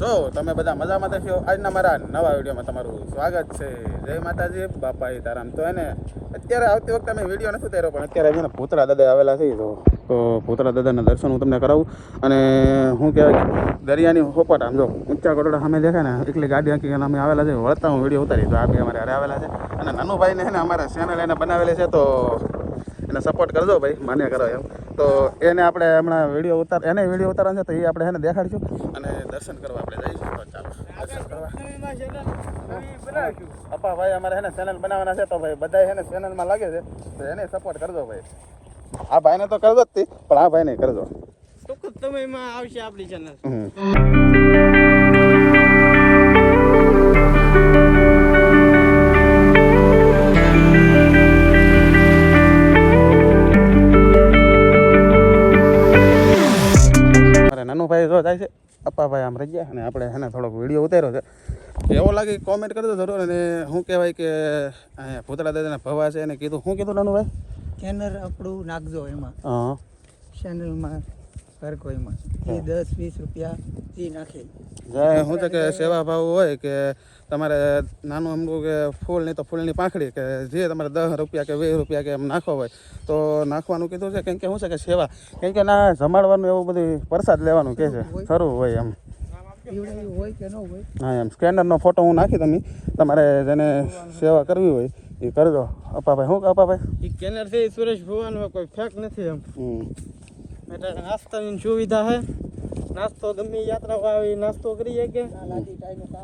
તો તમે બધા મજામાં થશો. આજના મારા નવા વિડીયોમાં તમારું સ્વાગત છે. જય માતાજી, બાપા સીતારામ. તો એને અત્યારે આવતી વખતે અમે વિડીયો નથી ઉતાર્યો, પણ અત્યારે છે ને ભૂતળા દાદા આવેલા છે. તો ભૂતળા દાદાના દર્શન હું તમને કરાવું. અને શું કહેવાય, દરિયાની હોપટ આમ જો ઊંચા કોટડા સામે દેખાય ને એટલી ગાડી આંકી અમે આવેલા છે. વળતા હું વિડીયો ઉતારી તો આ બે અમારે હારે આવેલા છે. અને નાનુભાઈને છે ને અમારા ચેનલ એને બનાવેલી છે, તો એને સપોર્ટ કરજો ભાઈ, માન્ય કરો એમ. તો એને આપણે હમણાં વિડીયો ઉતારવાનો છે, તો એ આપણે એને દેખાડીશું અને દર્શન કરવા આપણે જઈશું. તો ચાલો દર્શન કરવા. અપ્પા ભાઈ અમારે છે ને ચેનલ બનાવવાના છે, તો ભાઈ બધા છે ને ચેનલમાં લાગે છે, તો એને સપોર્ટ કરજો ભાઈ. આ ભાઈને તો કરજો જ તી, પણ આ ભાઈને કરજો. ટૂંક સમયમાં આવશે આપણી ચેનલ. નાનુભાઈ જો જાય છે, અપ્પાભાઈ આમ રહી ગયા, અને આપણે એને થોડોક વિડીયો ઉતાર્યો છે. એવો લાગે કોમેન્ટ કરજો જરૂર. અને શું કહેવાય કે અહીંયા ભૂતળા દાદાના ભવા છે, એને કીધું શું કીધું નાનુભાઈ, ચેનલ આપણું નાખજો એમાં. હા, ચેનલમાં હર કોઈમાં જે 10-20 રૂપિયા જે નાખે. જાય શું છે કે સેવા ભાવ હોય કે તમારે નાનું અમુક કે ફૂલ નહીં તો ફૂલની પાંખડી કે જે તમારે 10 રૂપિયા કે 20 રૂપિયા કે એમ નાખવા હોય તો નાખવાનું કીધું છે. કેમ કે શું છે કે સેવા, કેમ કે ના જમાડવાનું એવું બધું પ્રસાદ લેવાનું કહે છે, ખરું હોય એમ. હોય કે ન હોય, હા એમ. સ્કેનરનો ફોટો હું નાખી, તમારે જેને સેવા કરવી હોય એ કરજો. અપ્પાભાઈ શું અપ્પાભાઈ એ કેનર છે સુરેશ ભુવન, કોઈ ફેક નથી એમ. એટલે નાસ્તાની સુવિધા છે. નાસ્તો ગમે યાત્રા આવી નાસ્તો કરીએ કે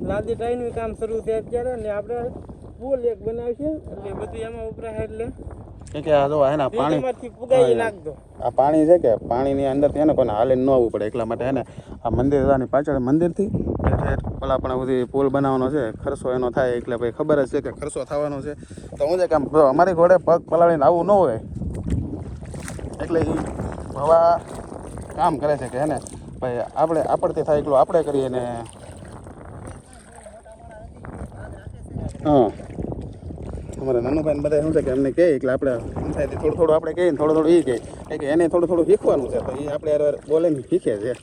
લાદી ટાઈનું કામ શરૂ થાય અત્યારે, ને આપણે પુલ એક બનાવશે એટલે બધું એમાં ઉભરાય. એટલે કે આ જો હે ને પાણી પુગાઈ નાખ દો. આ પાણી છે કે પાણીની અંદર છે ને કોઈને હાલે ન આવવું પડે, એટલા માટે હે ને આ મંદિરની પાછળ મંદિરથી પેલા પણ બધી પુલ બનાવવાનો છે. ખર્ચો એનો થાય એટલે ભાઈ ખબર જ છે કે ખર્ચો થવાનો છે. તો હું છે કે અમારી ઘોડે પગ પલાળીને આવવું ન હોય, એટલે એ હવા કામ કરે છે કે હે ને ભાઈ આપણથી થાય એટલું આપણે કરીએ ને. હા, અમારા નાનુભાઈ બધા શું છે કે અમને કહે એટલે આપણે થાય થોડું આપણે કહીએ ને થોડું એ કહે કે એને થોડું શીખવાનું છે, તો એ આપણે બોલે ને શીખે છે.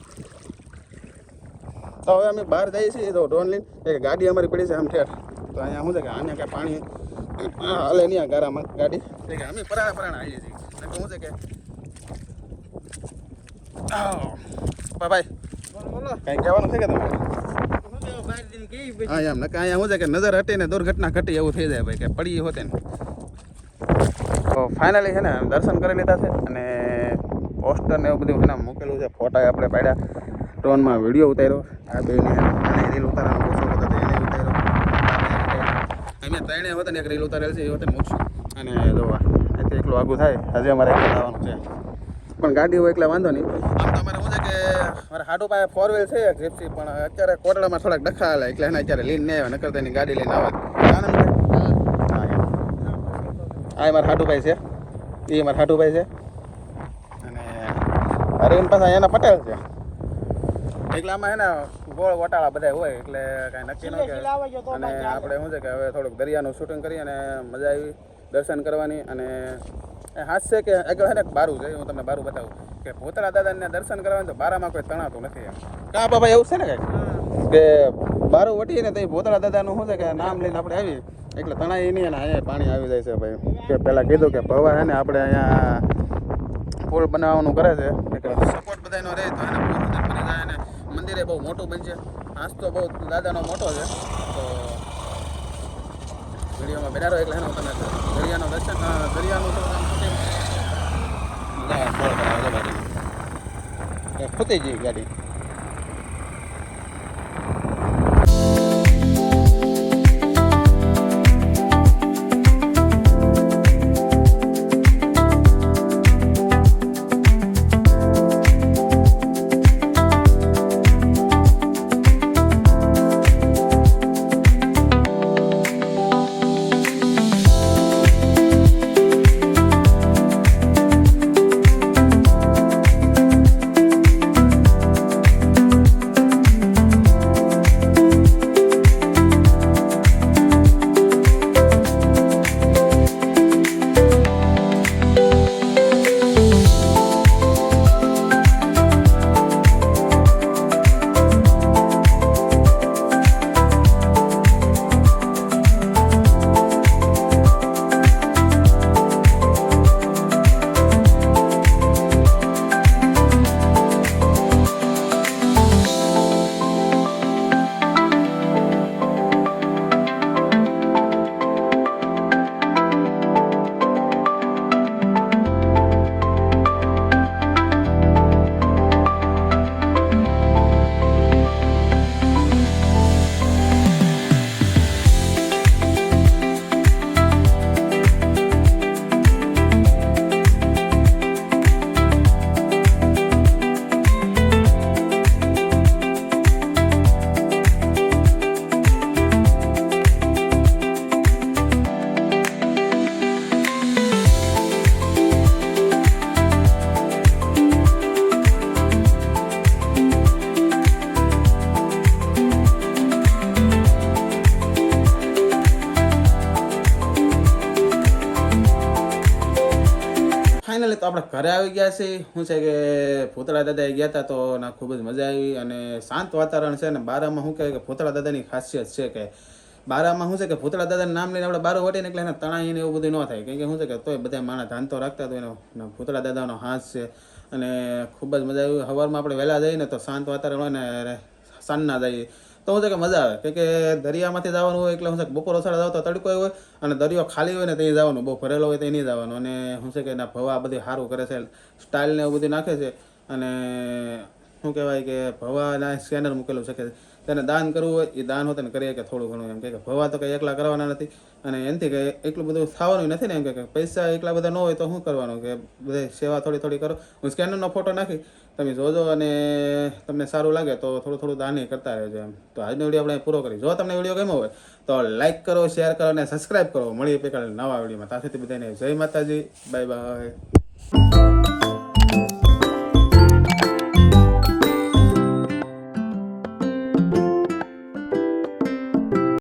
તો હવે અમે બહાર જઈએ છીએ, તો ડ્રોન લઈને એક ગાડી અમારી પડી છે આમ ઠેઠ. તો અહીંયા શું છે કે આને કાંઈ પાણી હાલે નહીં આ ગારામાં ગાડી, કે અમે પરાણા આવીએ છીએ. શું છે કે ભાઈ કાંઈ કહેવાનું છે કે તમારે? હા એમ નકા અહીંયા શું છે કે નજર હટીને દુર્ઘટના ઘટી એવું થઈ જાય ભાઈ, કે પડી હોતે ને. તો ફાઇનલી છે ને દર્શન કરી લીધા છે, અને પોસ્ટર ને એવું બધું એને મૂકેલું છે. ફોટા આપણે પાડ્યા, ડ્રોનમાં વિડીયો ઉતાર્યો. આ બેને રીલ ઉતારવાનો પૂછો હતો તો એને ઉતાર્યો. અમે ત્રણે હતા ને એક રીલ ઉતારેલ છે, એ વખતે મૂકશું. અને જોવા અહીંથી એકલું આગું થાય, હજી અમારે એકલું જવાનું છે, પણ ગાડી હોય એટલે વાંધો નહીં. આમ તમારે શું છે કે મારા હાડુ પાસે 4 વ્હીલ છે જીપ્સી, પણ અત્યારે કોટડામાં થોડાક ડખા હાલે એટલે એને અત્યારે લઈને નહીં આવે, નકર તેની ગાડી લઈને આવે. હા મારા હાડુભાઈ છે, એ મારા હાડુભાઈ છે. અને અરવિંદ પાસે એના પટેલ છે, એટલે આમાં એના ગોળ વટાળા બધા હોય એટલે કાંઈ નક્કી ન કે. અને આપણે શું છે કે હવે થોડુંક દરિયાનું શૂટિંગ કરી અને મજા આવી દર્શન કરવાની. અને હાથ છે કે આગળ છે ને બારું છે, હું તમને બારું બતાવું કે ભૂતળા દાદાને દર્શન કરવાનું તો બારામાં કોઈ તણાતું નથી એમ. કા બાબા એવું છે ને કાંઈ કે બારું વટીએ ને તો ભૂતળા દાદાનું શું છે કે નામ લઈને આપણે આવીએ એટલે તણાય નહીં, અને અહીંયા પાણી આવી જાય છે ભાઈ. કે પહેલાં કીધું કે ભવા છે ને આપણે અહીંયા પુલ બનાવવાનું કરે છે, એટલે સપોર્ટ બધાનો રહે તો એને પુલ બની જાય. અને મંદિરે બહુ મોટું બનશે, આજ તો બહુ દાદાનો મોટો છે. તો વિડીયોમાં બેઠા રહો એટલે હું તમે દરિયાનું દર્શન દરિયાનું ખૂતી ગઈ ગાડી. ફાઇનલી તો આપણે ઘરે આવી ગયા છે. શું છે કે ભૂતળા દાદાએ ગયા હતા તો ના ખૂબ જ મજા આવી અને શાંત વાતાવરણ છે. અને બારામાં શું કહેવાય કે ભૂતળા દાદાની ખાસિયત છે કે બારામાં શું છે કે ભૂતળા દાદાનું નામ લઈને આપણે બારો વટીને એટલે એને તણાઈને એવું બધું ન થાય. કેમ કે શું છે કે તોય બધા માણસ ધાનતો રાખતા તો એનો ભૂતળા દાદાનો હાથ છે. અને ખૂબ જ મજા આવી. સવારમાં આપણે વહેલા જઈએ ને તો શાંત વાતાવરણ હોય ને સાંજના જઈએ તો શું છે કે મજા આવે. કેમ કે દરિયામાંથી જવાનું હોય એટલે શું છે કે બપોર ઓછાળા જાવ તો તડકો હોય અને દરિયો ખાલી હોય ને ત્યાં જવાનું, બહુ ભરેલો હોય તો નહીં જવાનું. અને શું છે કે એના ભવા બધી સારું કરે છે, સ્ટાઇલ ને એવું બધું નાખે છે. અને શું કહેવાય કે ભવાના સ્કેનર મૂકેલું છે કે તેને દાન કરવું હોય એ દાન હોતે ને કરીએ કે થોડું ઘણું એમ કે ભવા તો કંઈ એકલા કરવાના નથી. અને એનાથી કે એટલું બધું થવાનું નથી ને એમ કે પૈસા એકલા બધા ન હોય તો શું કરવાનું કે બધે સેવા થોડી થોડી કરો. હું સ્કેનરનો ફોટો નાખી તમે જોજો અને તમને સારું લાગે તો થોડું થોડું દાન કરતા રહેજો એમ. તો આજનો વિડીયો આપણે પૂરો કરી. જો તમને વિડીયો ગમ્યો હોય તો લાઇક કરો, શેર કરો અને સબસ્ક્રાઈબ કરો. મળીએ પેલા નવા વિડીયોમાં. ત્યાં સુધી બધાને જય માતાજી, બાય બાય.